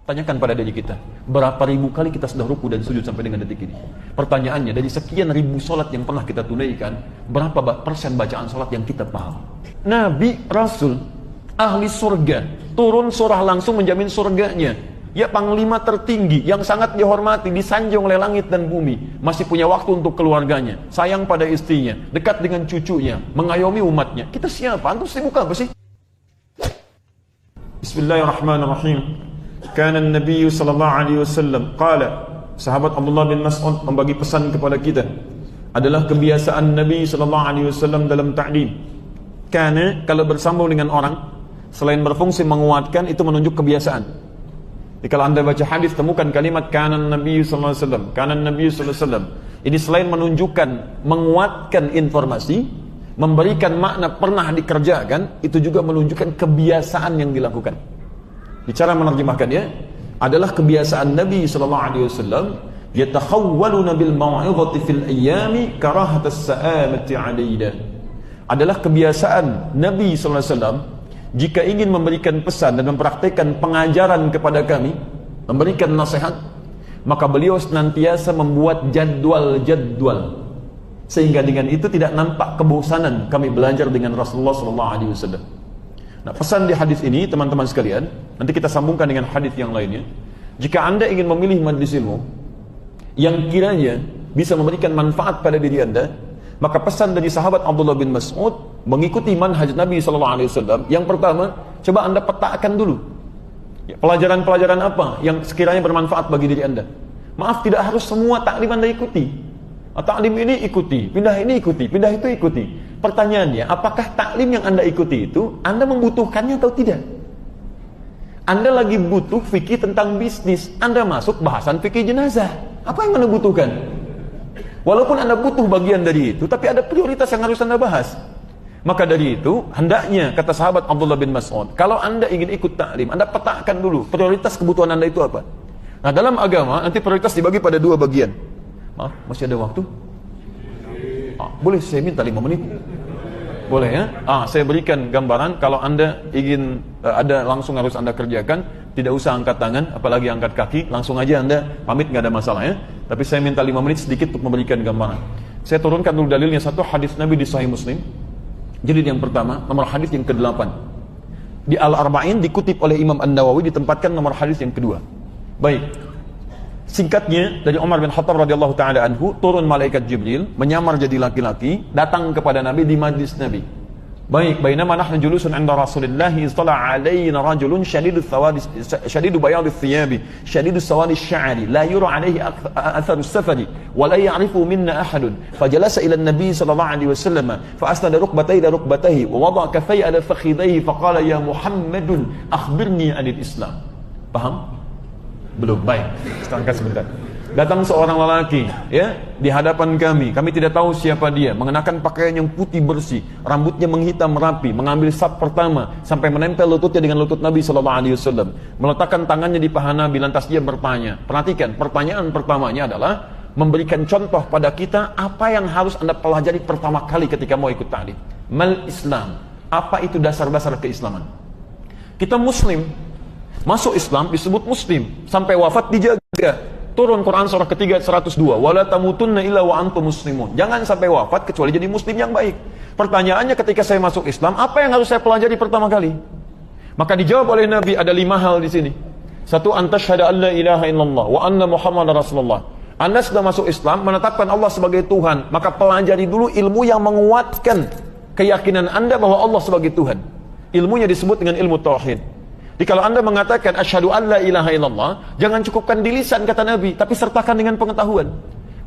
Tanyakan pada diri kita, berapa ribu kali kita sudah ruku dan sujud sampai dengan detik ini? Pertanyaannya, dari sekian ribu sholat yang pernah kita tunaikan, berapa persen bacaan sholat yang kita paham? Nabi, Rasul, ahli surga, turun surah langsung menjamin surganya. Ya, panglima tertinggi yang sangat dihormati, disanjung oleh langit dan bumi, masih punya waktu untuk keluarganya, sayang pada istrinya, dekat dengan cucunya, mengayomi umatnya. Kita siapa? Antum sibuk apa sih? Bismillahirrahmanirrahim. Kana Nabi sallallahu alaihi wasallam qala, sahabat Abdullah bin Mas'ud membagi pesan kepada kita, adalah kebiasaan Nabi sallallahu alaihi wasallam dalam ta'lim. Karena kalau bersambung dengan orang, selain berfungsi menguatkan, itu menunjuk kebiasaan. Jadi kalau Anda baca hadis, temukan kalimat kana Nabi sallallahu alaihi wasallam, kana Nabi sallallahu alaihi wasallam. Ini selain menunjukkan, menguatkan informasi, memberikan makna pernah dikerjakan, itu juga menunjukkan kebiasaan yang dilakukan. Cara menerjemahkannya adalah kebiasaan Nabi sallallahu alaihi wasallam, yatakhawwaluna bil mau'izati fil ayyami karahatas sa'amati 'alaina. Adalah kebiasaan Nabi sallallahu alaihi wasallam jika ingin memberikan pesan dan mempraktikkan pengajaran kepada kami, memberikan nasihat, maka beliau senantiasa membuat jadwal-jadwal, sehingga dengan itu tidak nampak kebosanan kami belajar dengan Rasulullah sallallahu alaihi wasallam. Nah, pesan di hadis ini, teman-teman sekalian, nanti kita sambungkan dengan hadis yang lainnya. Jika Anda ingin memilih majelis ilmu yang kiranya bisa memberikan manfaat pada diri Anda, maka pesan dari sahabat Abdullah bin Mas'ud mengikuti manhaj Nabi sallallahu alaihi wasallam. Yang pertama, coba Anda petakan dulu pelajaran-pelajaran apa yang sekiranya bermanfaat bagi diri Anda. Maaf, tidak harus semua taklim Anda ikuti. Taklim ini ikuti, pindah ini ikuti, pindah itu ikuti. Pertanyaannya, apakah taklim yang Anda ikuti itu Anda membutuhkannya atau tidak? Anda lagi butuh fikih tentang bisnis, Anda masuk bahasan fikih jenazah. Apa yang Anda butuhkan? Walaupun Anda butuh bagian dari itu, tapi ada prioritas yang harus Anda bahas. Maka dari itu, hendaknya, kata sahabat Abdullah bin Mas'ud, kalau Anda ingin ikut taklim, Anda petakan dulu prioritas kebutuhan Anda itu apa. Nah, dalam agama nanti prioritas dibagi pada dua bagian. Maaf, masih ada waktu? Boleh saya minta 5 menit? Boleh ya? Saya berikan gambaran. Kalau Anda ingin ada langsung harus Anda kerjakan, tidak usah angkat tangan, apalagi angkat kaki, langsung aja Anda pamit, nggak ada masalah ya. Tapi saya minta 5 menit sedikit untuk memberikan gambaran. Saya turunkan dulu dalilnya. Satu, hadis Nabi di Sahih Muslim, jilid yang pertama, nomor hadis yang ke-8. Di Al-Arba'in dikutip oleh Imam An-Nawawi, ditempatkan nomor hadis yang kedua. Baik. Singkatnya, dari Umar bin Khattab radhiyallahu taala anhu, turun malaikat Jibril menyamar jadi laki-laki, datang kepada Nabi di majlis Nabi. Baik, bainama nahnu julusun 'inda Rasulillah istala 'alaina rajulun shadidus sawadi shadidu bayadis thiyabi shadidus sawadi sy'ari la yura 'alaihi atharus safari wa la ya'rifu minna ahadun fajalasa ila an-nabi sallallahu alaihi wasallam fa asnada rukbatayhi ila rukbatayhi wa wada'a kaffayhi ala fakhidayhi fa qala ya Muhammadun akhbirni 'anil Islam. Paham? Belum, baik. Setangkah sebentar. Datang seorang lelaki, ya, di hadapan kami tidak tahu siapa dia, mengenakan pakaian yang putih bersih, rambutnya menghitam rapi, mengambil saf pertama sampai menempel lututnya dengan lutut Nabi sallallahu alaihi wasallam, meletakkan tangannya di paha Nabi, lantas dia bertanya. Perhatikan, pertanyaan pertamanya adalah memberikan contoh pada kita apa yang harus Anda pelajari pertama kali ketika mau ikut ta'lim. Mal Islam. Apa itu dasar-dasar keislaman? Kita muslim, masuk Islam disebut muslim, sampai wafat dijaga. Turun Quran surah ketiga 102, wala tamutunna illa wa antum muslimun. Jangan sampai wafat kecuali jadi muslim yang baik. Pertanyaannya, ketika saya masuk Islam, apa yang harus saya pelajari pertama kali? Maka dijawab oleh Nabi, ada 5 hal di sini. Satu, antasyhadu an la ilaha illallah wa anna Muhammadar Rasulullah. Anda sudah masuk Islam, menetapkan Allah sebagai Tuhan, maka pelajari dulu ilmu yang menguatkan keyakinan Anda bahwa Allah sebagai Tuhan. Ilmunya disebut dengan ilmu tauhid. Jadi kalau Anda mengatakan asyhadu an la ilaha illallah, jangan cukupkan di lisan kata Nabi, tapi sertakan dengan pengetahuan.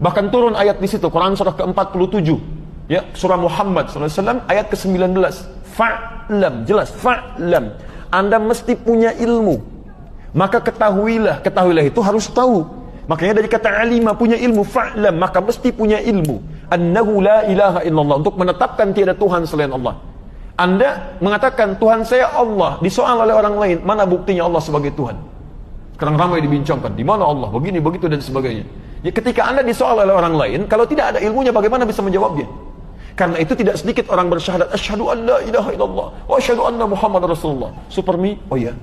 Bahkan turun ayat di situ, Quran surah ke-47, ya, surah Muhammad SAW ayat ke-19. Fa'lam, jelas, fa'lam. Anda mesti punya ilmu. Maka ketahuilah itu harus tahu. Makanya dari kata alima, punya ilmu, fa'lam, maka mesti punya ilmu. Annahu la ilaha illallah, untuk menetapkan tiada Tuhan selain Allah. Anda mengatakan Tuhan saya Allah, disoal oleh orang lain, mana buktinya Allah sebagai Tuhan? Sekarang ramai dibincangkan, di mana Allah, begini, begitu dan sebagainya. Ya, ketika Anda disoal oleh orang lain, kalau tidak ada ilmunya, bagaimana bisa menjawabnya? Karena itu tidak sedikit orang bersyahadat asyhadu an la ilaha illallah wa asyhadu anna Muhammadar Rasulullah. Super me? Oh ya.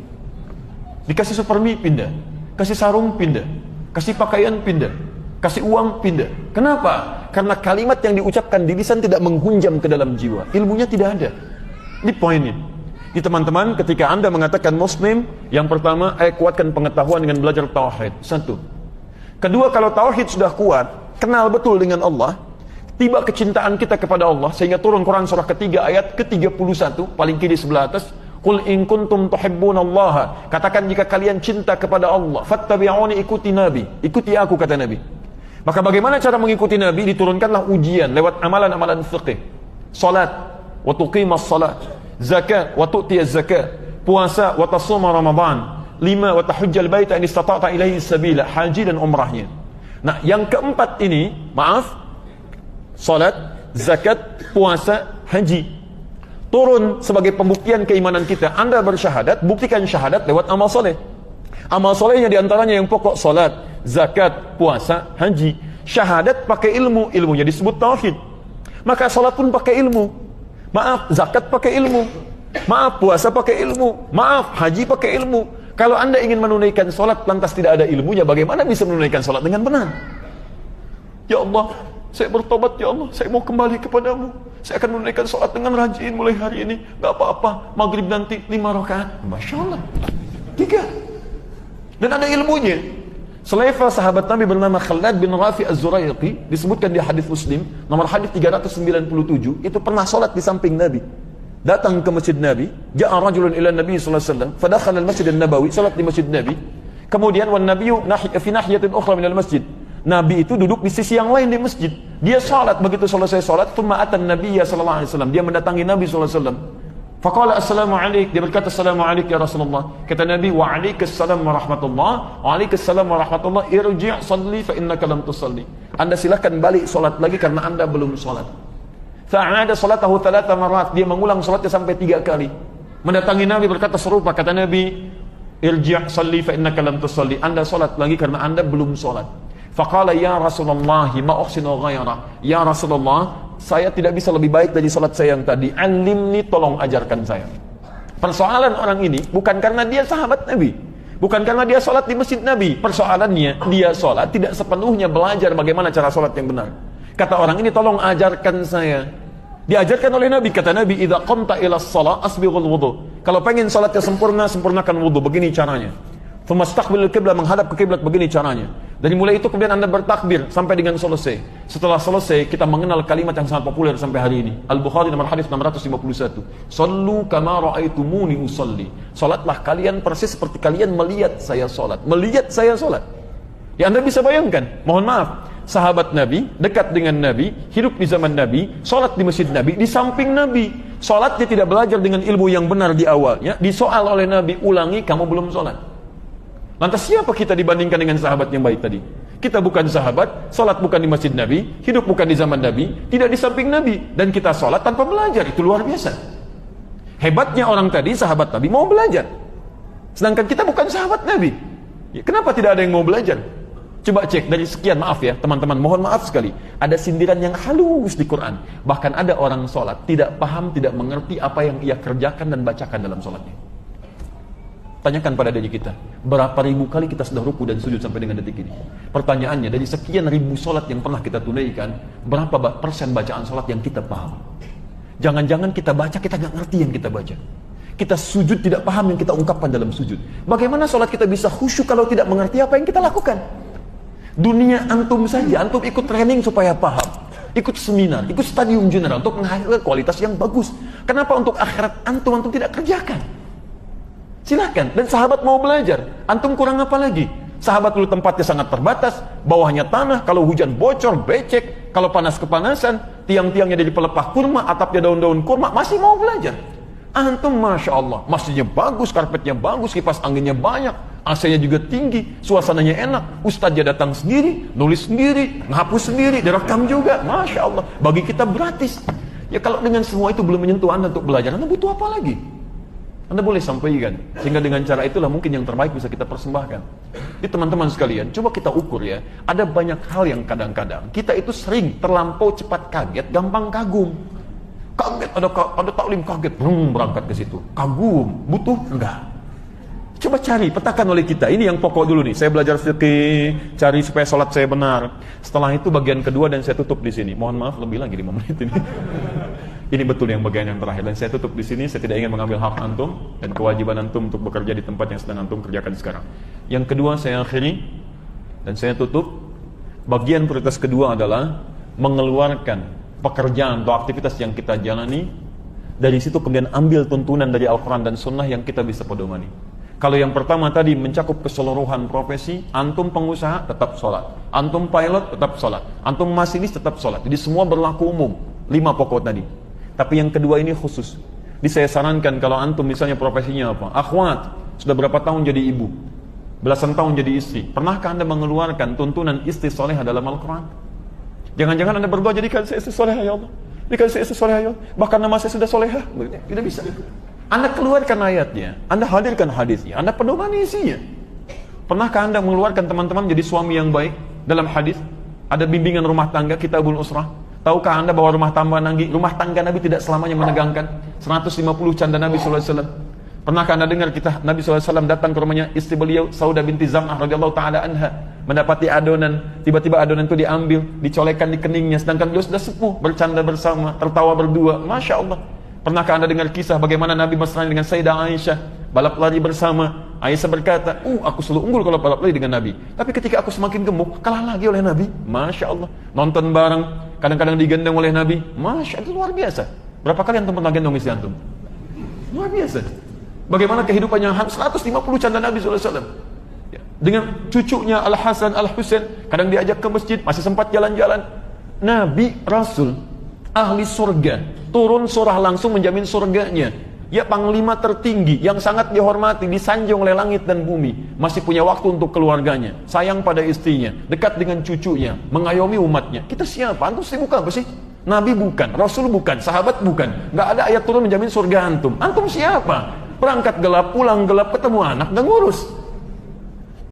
Dikasih supermi pindah, kasih sarung pindah, kasih pakaian pindah, kasih uang pindah. Kenapa? Karena kalimat yang diucapkan di lisan tidak menghunjam ke dalam jiwa, ilmunya tidak ada. Ini poinnya. Di teman-teman, ketika Anda mengatakan Muslim, yang pertama, kuatkan pengetahuan dengan belajar tauhid. Satu. Kedua, kalau tauhid sudah kuat, kenal betul dengan Allah, tiba kecintaan kita kepada Allah, sehingga turun Quran surah ketiga ayat ke-31, paling kiri sebelah atas, Qul in kuntum tuhibbunallaha, katakan jika kalian cinta kepada Allah, fattabi'uni, ikuti Nabi, ikuti aku, kata Nabi. Maka bagaimana cara mengikuti Nabi? Diturunkanlah ujian lewat amalan-amalan fiqih. Salat, wa tuqimas salat, zakat, wa tu'tiyaz zakat, puasa, wa tasuma Ramadan, 5, wa tahujjal baita in istata'ta ilaihi sabila, haji dan umrahnya. Nah, yang keempat ini, maaf, salat, zakat, puasa, haji, turun sebagai pembuktian keimanan kita. Anda bersyahadat, buktikan syahadat lewat amal soleh. Amal solehnya diantaranya yang pokok, salat, zakat, puasa, haji. Syahadat pakai ilmu, ilmunya disebut tauhid. Maka salat pun pakai ilmu. Maaf, zakat pakai ilmu. Maaf, puasa pakai ilmu. Maaf, haji pakai ilmu. Kalau Anda ingin menunaikan salat lantas tidak ada ilmunya, bagaimana bisa menunaikan salat dengan benar? Ya Allah, saya bertobat, ya Allah, saya mau kembali kepadamu. Saya akan menunaikan salat dengan rajin mulai hari ini. Gak apa-apa, maghrib nanti 5 rakaat. Masya Allah. 3. Dan ada ilmunya. Selevel sahabat Nabi bernama Khalad bin Rafi Az-Zuraiqi, disebutkan di hadis Muslim, nomor hadis 397, itu pernah salat di samping Nabi. Datang ke masjid Nabi, ja'a rajulun ila Nabi sallallahu alaihi wasallam, fadakhala al-masjid an-nabawi, salat di masjid Nabi. Kemudian wan nabiyyu fi nahiyatin ukhra min al-masjid. Nabi itu duduk di sisi yang lain di masjid. Dia salat, begitu selesai salat, thumma atan nabiyya sallallahu alaihi wasallam. Dia mendatangi Nabi sallallahu alaihi wasallam. Faqala assalamu alaik, dia berkata assalamu alaik ya Rasulullah. Kata Nabi, wa alaikassalam wa rahmatullah, wa alaikassalam wa rahmatullah, irji' salli fa innaka lam tusalli. Anda silakan balik salat lagi karena Anda belum salat. Fa'ada salatahu 3 marat, dia mengulang salatnya sampai 3 kali. Mendatangi Nabi berkata serupa, kata Nabi, irji' salli fa innaka lam tusalli. Anda salat lagi karena Anda belum salat. Faqala ya Rasulullah ma uhsinu ghaira. Ya Rasulullah, saya tidak bisa lebih baik dari salat saya yang tadi. Alimni, tolong ajarkan saya. Persoalan orang ini bukan karena dia sahabat Nabi, bukan karena dia salat di masjid Nabi. Persoalannya, dia salat tidak sepenuhnya belajar bagaimana cara salat yang benar. Kata orang ini, tolong ajarkan saya. Diajarkan oleh Nabi, kata Nabi, idza qamta ila shalah asbighul wudu. Kalau pengen salatnya sempurna, sempurnakan wudu. Begini caranya. Famastaqbilul qiblah, menghadap ke kiblat, begini caranya. Dari mulai itu kemudian Anda bertakbir sampai dengan selesai. Setelah selesai, kita mengenal kalimat yang sangat populer sampai hari ini. Al-Bukhari nomor hadis 651. Sallu kama ra'aitumuni usalli. Salatlah kalian persis seperti kalian melihat saya salat. Melihat saya salat. Ya, Anda bisa bayangkan, mohon maaf, sahabat Nabi, dekat dengan Nabi, hidup di zaman Nabi, salat di masjid Nabi, di samping Nabi. Salatnya tidak belajar dengan ilmu yang benar di awalnya, disoal oleh Nabi, ulangi, kamu belum salat. Lantas siapa kita dibandingkan dengan sahabat yang baik tadi? Kita bukan sahabat, salat bukan di masjid Nabi, hidup bukan di zaman Nabi, tidak di samping Nabi, dan kita salat tanpa belajar. Itu luar biasa. Hebatnya orang tadi, sahabat Nabi, mau belajar. Sedangkan kita bukan sahabat Nabi. Ya, kenapa tidak ada yang mau belajar? Coba cek dari sekian, maaf ya teman-teman, mohon maaf sekali, ada sindiran yang halus di Quran. Bahkan ada orang salat tidak paham, tidak mengerti apa yang ia kerjakan dan bacakan dalam salatnya. Tanyakan pada diri kita, berapa ribu kali kita sudah ruku dan sujud sampai dengan detik ini? Pertanyaannya, dari sekian ribu salat yang pernah kita tunaikan, berapa persen bacaan salat yang kita paham? Jangan-jangan kita baca, kita nggak ngerti yang kita baca. Kita sujud tidak paham yang kita ungkapkan dalam sujud. Bagaimana salat kita bisa khusyuk kalau tidak mengerti apa yang kita lakukan? Dunia antum saja, antum ikut training supaya paham, ikut seminar, ikut stadium general untuk menghasilkan kualitas yang bagus. Kenapa untuk akhirat antum tidak kerjakan? Silahkan. Dan sahabat mau belajar, antum kurang apa lagi? Sahabat dulu tempatnya sangat terbatas, bawahnya tanah, kalau hujan bocor, becek, kalau panas kepanasan, tiang-tiangnya dari pelepah kurma, atapnya daun-daun kurma, masih mau belajar. Antum Masya Allah, masjidnya bagus, karpetnya bagus, kipas anginnya banyak, AC-nya juga tinggi, suasananya enak, ustadznya datang sendiri, nulis sendiri, ngapus sendiri, direkam juga, Masya Allah. Bagi kita gratis. Ya kalau dengan semua itu belum menyentuh Anda untuk belajar, Anda butuh apa lagi? Anda boleh sampaikan, sehingga dengan cara itulah mungkin yang terbaik bisa kita persembahkan. Jadi teman-teman sekalian, coba kita ukur ya, ada banyak hal yang kadang-kadang kita itu sering terlampau cepat kaget, gampang kagum. Kaget, ada taklim kaget, berangkat ke situ. Kagum, butuh? Enggak. Coba cari, petakan oleh kita. Ini yang pokok dulu nih. Saya belajar fikih, cari supaya sholat saya benar. Setelah itu bagian kedua dan saya tutup di sini. Mohon maaf lebih lagi 5 menit ini. Ini betul yang bagian yang terakhir dan saya tutup di sini. Saya tidak ingin mengambil hak antum dan kewajiban antum untuk bekerja di tempat yang sedang antum kerjakan sekarang. Yang kedua saya akhiri dan saya tutup. Bagian prioritas kedua adalah mengeluarkan pekerjaan atau aktivitas yang kita jalani. Dari situ kemudian ambil tuntunan dari Al-Quran dan Sunnah yang kita bisa pedomani. Kalau yang pertama tadi mencakup keseluruhan profesi, antum pengusaha tetap sholat, antum pilot tetap sholat, antum masinis tetap sholat. Jadi semua berlaku umum, 5 pokok tadi. Tapi yang kedua ini khusus. Jadi saya sarankan kalau antum misalnya profesinya apa? Akhwat, sudah berapa tahun jadi ibu? Belasan tahun jadi istri. Pernahkah anda mengeluarkan tuntunan istri solehah dalam Al-Quran? Jangan-jangan anda berdoa jadikan saya istri solehah ya Allah. Jadikan saya istri solehah ya Allah. Bahkan nama saya sudah solehah. Tidak bisa. Anda keluarkan ayatnya, Anda hadirkan hadisnya, Anda pedomani isinya. Pernahkah Anda mengeluarkan teman-teman menjadi suami yang baik? Dalam hadis ada bimbingan rumah tangga, Kitabul Usrah. Tahukah Anda bahwa rumah tangga Nabi tidak selamanya menegangkan? 150 canda Nabi SAW. Pernahkah Anda dengar Nabi SAW datang ke rumahnya istri beliau Saudah binti Zam'ah radhiyallahu taala anha, mendapati adonan, tiba-tiba adonan itu diambil, dicolekkan di keningnya, sedangkan beliau sudah sepuh, bercanda bersama, tertawa berdua. Masya Allah. Pernahkah Anda dengar kisah bagaimana Nabi mesra dengan Sayyidah Aisyah, balap lari bersama? Aisyah berkata, aku selalu unggul kalau balap lari dengan Nabi. Tapi ketika aku semakin gemuk, kalah lagi oleh Nabi. Masya Allah. Nonton bareng, kadang-kadang digendong oleh Nabi. Masya Allah, itu luar biasa. Berapa kali antum pernah gendong istri antum? Luar biasa. Bagaimana kehidupannya 150 canda Nabi SAW. Dengan cucunya Al-Hasan, Al-Husain, kadang diajak ke masjid, masih sempat jalan-jalan. Nabi, Rasul, ahli surga, turun surah langsung menjamin surganya. Ya, panglima tertinggi yang sangat dihormati, disanjung oleh langit dan bumi, masih punya waktu untuk keluarganya, sayang pada istrinya, dekat dengan cucunya, mengayomi umatnya. Kita siapa? Antum sibuk apa sih? Nabi bukan, Rasul bukan, sahabat bukan. Gak ada ayat turun menjamin surga antum. Antum siapa? Berangkat gelap, pulang gelap, ketemu anak, gak ngurus.